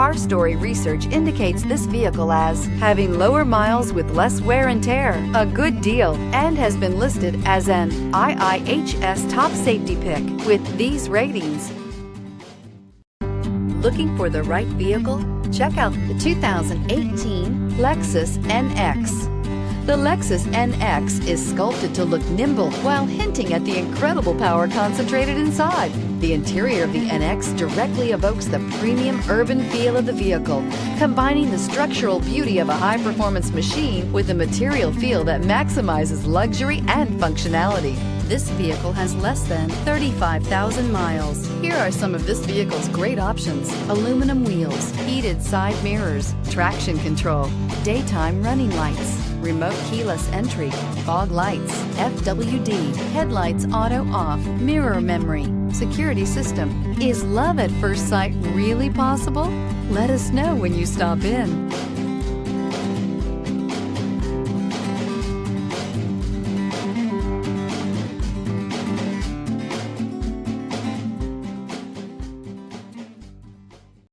Car Story research indicates this vehicle as having lower miles with less wear and tear, a good deal, and has been listed as an IIHS top safety pick with these ratings. Looking for the right vehicle? Check out the 2018 Lexus NX. The Lexus NX is sculpted to look nimble while hinting at the incredible power concentrated inside. The interior of the NX directly evokes the premium urban feel of the vehicle, combining the structural beauty of a high-performance machine with a material feel that maximizes luxury and functionality. This vehicle has less than 35,000 miles. Here are some of this vehicle's great options: aluminum wheels, heated side mirrors, traction control, daytime running lights, remote keyless entry, fog lights, FWD, headlights auto off, mirror memory, security system. Is love at first sight really possible? Let us know when you stop in.